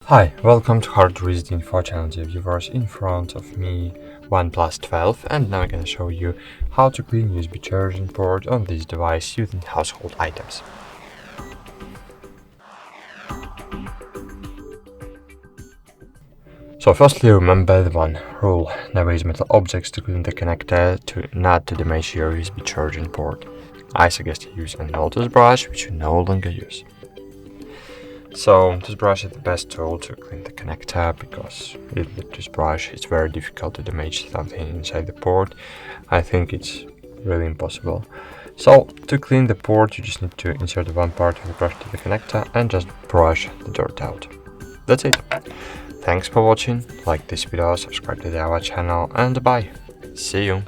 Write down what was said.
Hi, welcome to Hard Reset Info channel, dear viewers. In front of me OnePlus 12, and now I'm gonna show you how to clean USB charging port on this device using household items. So firstly, remember the one rule: never use metal objects to clean the connector not to damage your USB charging port. I suggest you use an old toothbrush which you no longer use. So toothbrush is the best tool to clean the connector because with the toothbrush it's very difficult to damage something inside the port. I think it's really impossible. So to clean the port you just need to insert one part of the brush to the connector and just brush the dirt out. That's it. Thanks for watching, like this video, subscribe to our channel, and bye. See you.